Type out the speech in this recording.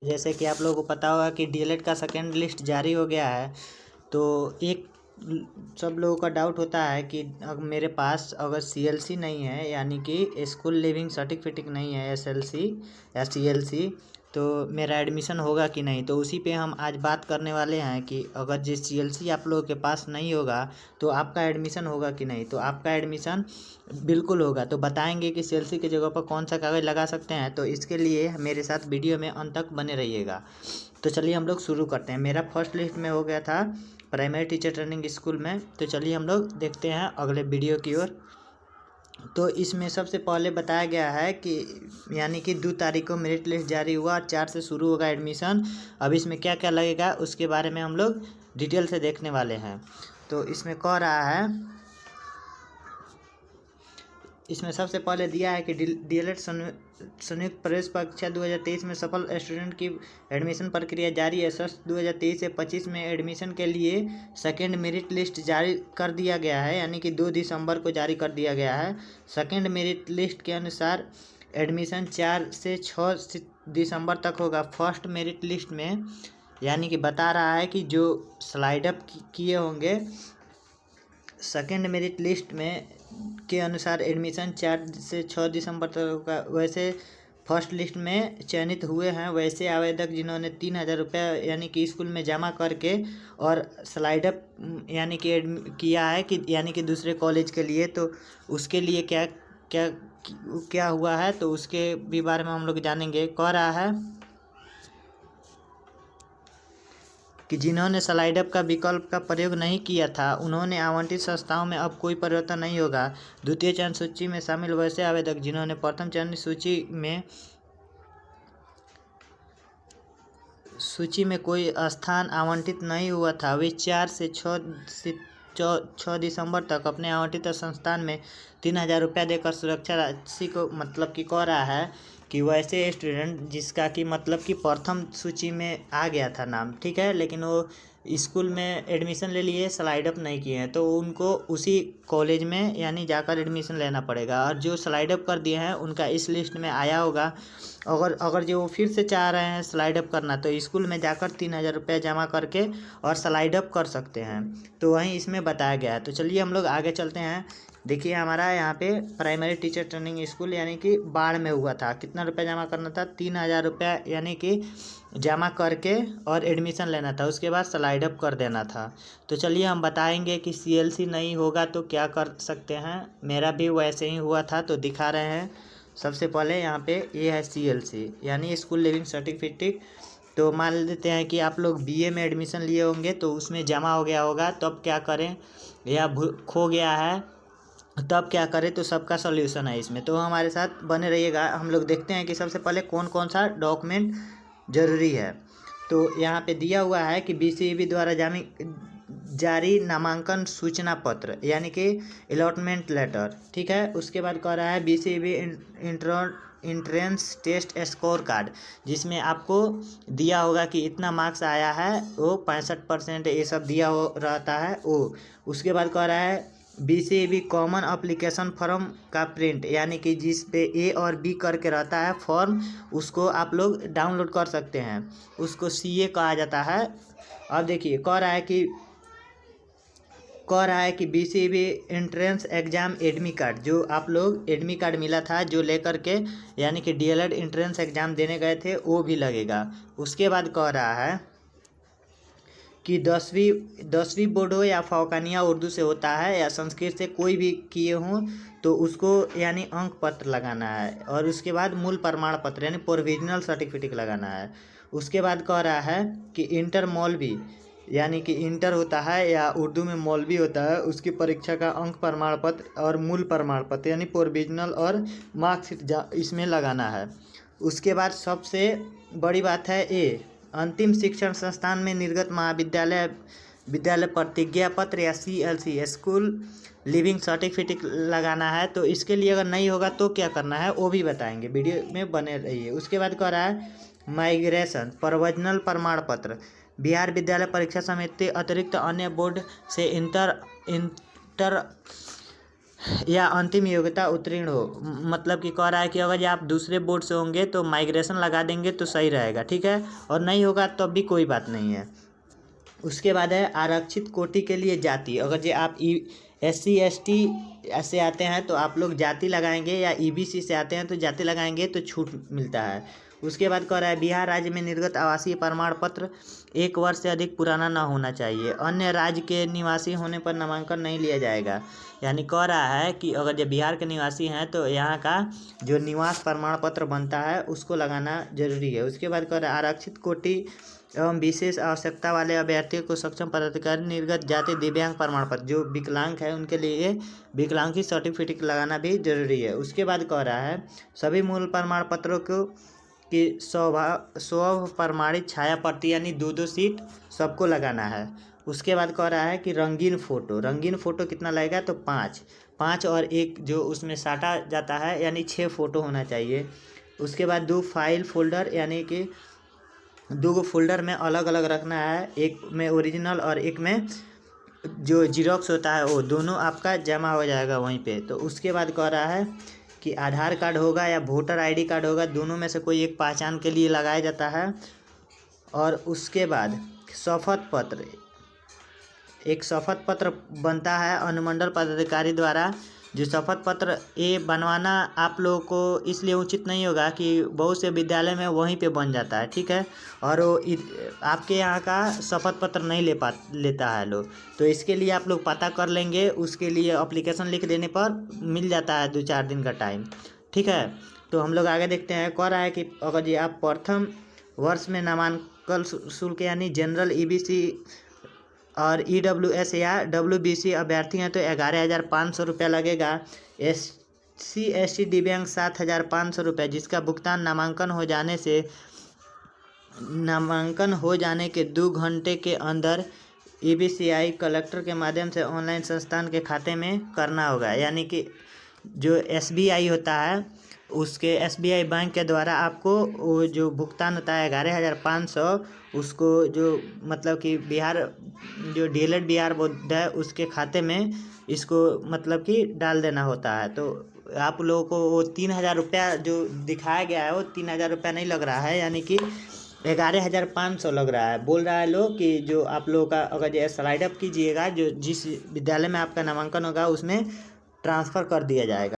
जैसे कि आप लोगों को पता होगा कि डीएलएड का सेकेंड लिस्ट जारी हो गया है। तो एक सब लोगों का डाउट होता है कि अब मेरे पास अगर सीएलसी नहीं है, यानी कि स्कूल लिविंग सर्टिफिकेट नहीं है, एसएलसी या सीएलसी, तो मेरा एडमिशन होगा कि नहीं। तो उसी पे हम आज बात करने वाले हैं कि अगर जिस सीएलसी आप लोगों के पास नहीं होगा तो आपका एडमिशन होगा कि नहीं। तो आपका एडमिशन बिल्कुल होगा। तो बताएंगे कि सीएलसी की जगह पर कौन सा कागज़ लगा सकते हैं। तो इसके लिए मेरे साथ वीडियो में अंत तक बने रहिएगा। तो चलिए हम लोग शुरू करते हैं। मेरा फर्स्ट लिस्ट में हो गया था प्राइमरी टीचर ट्रेनिंग स्कूल में। तो चलिए हम लोग देखते हैं अगले वीडियो की ओर। तो इसमें सबसे पहले बताया गया है कि यानी कि 2 तारीख को मेरिट लिस्ट जारी हुआ और 4 से शुरू होगा एडमिशन। अब इसमें क्या क्या लगेगा उसके बारे में हम लोग डिटेल से देखने वाले हैं। तो इसमें कह रहा है, इसमें सबसे पहले दिया है कि डीएलएड संयुक्त प्रवेश परीक्षा 2023 में सफल स्टूडेंट की एडमिशन प्रक्रिया जारी है। सत्र 2023 से 25 में एडमिशन के लिए सेकेंड मेरिट लिस्ट जारी कर दिया गया है, यानी कि 2 दिसंबर को जारी कर दिया गया है। सेकेंड मेरिट लिस्ट के अनुसार एडमिशन 4 से 6 दिसंबर तक होगा। फर्स्ट मेरिट लिस्ट में यानी कि बता रहा है कि जो स्लाइड अप किए होंगे सेकेंड मेरिट लिस्ट में के अनुसार एडमिशन 4 से 6 दिसंबर तक का। वैसे फर्स्ट लिस्ट में चयनित हुए हैं वैसे आवेदक जिन्होंने 3,000 रुपये यानी कि स्कूल में जमा करके और स्लाइड अप यानी कि किया है कि यानी कि दूसरे कॉलेज के लिए। तो उसके लिए क्या क्या क्या हुआ है तो उसके भी बारे में हम लोग जानेंगे। कह रहा है कि जिन्होंने स्लाइड अप का विकल्प का प्रयोग नहीं किया था उन्होंने आवंटित संस्थाओं में अब कोई परिवर्तन नहीं होगा। द्वितीय चयन सूची में शामिल वैसे आवेदक जिन्होंने प्रथम चयन सूची में कोई स्थान आवंटित नहीं हुआ था वे 4 से 6 दिसंबर तक अपने आवंटित संस्थान में 3,000 रुपया देकर सुरक्षा राशि को मतलब कि कह रहा है कि वैसे स्टूडेंट जिसका कि मतलब कि प्रथम सूची में आ गया था नाम, ठीक है, लेकिन वो स्कूल में एडमिशन ले लिए, स्लाइड अप नहीं किए हैं, तो उनको उसी कॉलेज में यानी जाकर एडमिशन लेना पड़ेगा। और जो स्लाइड अप कर दिए हैं उनका इस लिस्ट में आया होगा। अगर जो फिर से चाह रहे हैं स्लाइड अप करना तो स्कूल में जाकर 3,000 रुपये जमा करके और स्लाइड अप कर सकते हैं। तो वहीं इसमें बताया गया है। तो चलिए हम लोग आगे चलते हैं। देखिए हमारा यहाँ पे प्राइमरी टीचर ट्रेनिंग स्कूल यानी कि बाढ़ में हुआ था। कितना रुपया जमा करना था? 3,000 रुपया यानी कि जमा करके और एडमिशन लेना था, उसके बाद स्लाइड अप कर देना था। तो चलिए हम बताएंगे कि सीएलसी नहीं होगा तो क्या कर सकते हैं। मेरा भी वैसे ही हुआ था तो दिखा रहे हैं। सबसे पहले यहाँ पे ये है सीएलसी यानी स्कूल लिविंग सर्टिफिकेट। तो मान लेते हैं कि आप लोग बीए में एडमिशन लिए होंगे तो उसमें जमा हो गया होगा, तो अब क्या करें, या खो गया है तब क्या करें। तो सबका सॉल्यूशन है इसमें, तो हमारे साथ बने रहिएगा। हम लोग देखते हैं कि सबसे पहले कौन कौन सा डॉक्यूमेंट ज़रूरी है। तो यहाँ पे दिया हुआ है कि बीसीईबी द्वारा जारी नामांकन सूचना पत्र यानी कि अलॉटमेंट लेटर, ठीक है। उसके बाद कह रहा है बीसीईबी इंट्रेंस टेस्ट स्कोर कार्ड, जिसमें आपको दिया होगा कि इतना मार्क्स आया है, वो 65% ये सब दिया हो रहता है वो। उसके बाद कह रहा है बीसीईबी कॉमन अप्लीकेशन फॉर्म का प्रिंट, यानी कि जिस पे ए और बी करके रहता है फॉर्म, उसको आप लोग डाउनलोड कर सकते हैं, उसको सीए कहा जाता है। अब देखिए कह रहा है कि बीसीबी एंट्रेंस एग्जाम एडमी कार्ड, जो आप लोग एडमी कार्ड मिला था जो लेकर के यानी कि डीएलएड एंट्रेंस एग्जाम देने गए थे, वो भी लगेगा। उसके बाद कह रहा है कि 10वीं बोर्ड हो या फौकानिया उर्दू से होता है या संस्कृत से कोई भी किए हों तो उसको यानी अंक पत्र लगाना है। और उसके बाद मूल प्रमाण पत्र यानी प्रोविजनल सर्टिफिकेट लगाना है। उसके बाद कह रहा है कि इंटर मौलवी यानी कि इंटर होता है या उर्दू में मौलवी होता है, उसकी परीक्षा का अंक प्रमाण पत्र और मूल प्रमाण पत्र यानी प्रोविजनल और मार्कशीट इसमें लगाना है। उसके बाद सबसे बड़ी बात है अंतिम शिक्षण संस्थान में निर्गत विद्यालय प्रतिज्ञा पत्र या सीएलसी स्कूल लिविंग सर्टिफिकेट लगाना है। तो इसके लिए अगर नहीं होगा तो क्या करना है वो भी बताएंगे, वीडियो में बने रहिए। उसके बाद कह रहा है माइग्रेशन प्रोविजनल प्रमाण पत्र, बिहार विद्यालय परीक्षा समिति अतिरिक्त अन्य बोर्ड से इंटर या अंतिम योग्यता उत्तीर्ण हो। मतलब कि कह रहा है कि अगर आप दूसरे बोर्ड से होंगे तो माइग्रेशन लगा देंगे तो सही रहेगा, ठीक है, और नहीं होगा तो भी कोई बात नहीं है। उसके बाद है आरक्षित कोटि के लिए जाति। अगर जो आप SC ST से आते हैं तो आप लोग जाति लगाएंगे, या EBC से आते हैं तो जाति लगाएंगे तो छूट मिलता है। उसके बाद कह रहा है बिहार राज्य में निर्गत आवासीय प्रमाण पत्र 1 वर्ष से अधिक पुराना ना होना चाहिए। अन्य राज्य के निवासी होने पर नामांकन नहीं लिया जाएगा। यानी कह रहा है कि अगर जो बिहार के निवासी हैं तो यहाँ का जो निवास प्रमाण पत्र बनता है उसको लगाना जरूरी है। उसके बाद कह रहा है आरक्षित कोटि एवं विशेष आवश्यकता वाले अभ्यर्थियों को सक्षम पदाधिकारी निर्गत जाति दिव्यांग प्रमाण पत्र, जो विकलांग है उनके लिए विकलांगी सर्टिफिकेट लगाना भी जरूरी है। उसके बाद कह रहा है सभी मूल प्रमाण पत्रों को कि स्व प्रमाणित छाया प्रति यानी 2-2 सीट सबको लगाना है। उसके बाद कह रहा है कि रंगीन फ़ोटो कितना लगेगा तो 5 और एक जो उसमें साटा जाता है यानी 6 फ़ोटो होना चाहिए। उसके बाद 2 फाइल फोल्डर यानी कि 2 फोल्डर में अलग अलग रखना है, एक में ओरिजिनल और एक में जो जीरोक्स होता है वो, दोनों आपका जमा हो जाएगा वहीं पे। तो उसके बाद कह रहा है कि आधार कार्ड होगा या वोटर ID कार्ड होगा, दोनों में से कोई एक पहचान के लिए लगाया जाता है। और उसके बाद शपथ पत्र, एक शपथ पत्र बनता है अनुमंडल पदाधिकारी द्वारा। जो शपथ पत्र ये बनवाना आप लोगों को इसलिए उचित नहीं होगा कि बहुत से विद्यालय में वहीं पे बन जाता है, ठीक है, और वो आपके यहाँ का शपथ पत्र नहीं लेता है लोग। तो इसके लिए आप लोग पता कर लेंगे, उसके लिए एप्लीकेशन लिख देने पर मिल जाता है 2-4 दिन का टाइम, ठीक है। तो हम लोग आगे देखते हैं। कह रहा है कि अगर ये आप प्रथम वर्ष में नामांकन शुल्क यानी जनरल EBC और EWS या WBC अभ्यर्थी हैं तो 11,500 रुपया लगेगा। SC ST दिव्यांग 7,500 रुपये, जिसका भुगतान नामांकन हो जाने के 2 घंटे के अंदर EBCI कलेक्टर के माध्यम से ऑनलाइन संस्थान के खाते में करना होगा। यानी कि जो SBI होता है उसके SBI बैंक के द्वारा आपको वो जो भुगतान होता है 11,500, उसको जो मतलब कि बिहार जो DLED बिहार बोर्ड है उसके खाते में इसको मतलब कि डाल देना होता है। तो आप लोगों को वो 3,000 रुपया जो दिखाया गया है वो 3,000 रुपया नहीं लग रहा है, यानी कि 11,500 लग रहा है। बोल रहा है लोग कि जो आप लोगों का अगर जो स्लाइड अप कीजिएगा, जो जिस विद्यालय में आपका नामांकन होगा उसमें ट्रांसफ़र कर दिया जाएगा।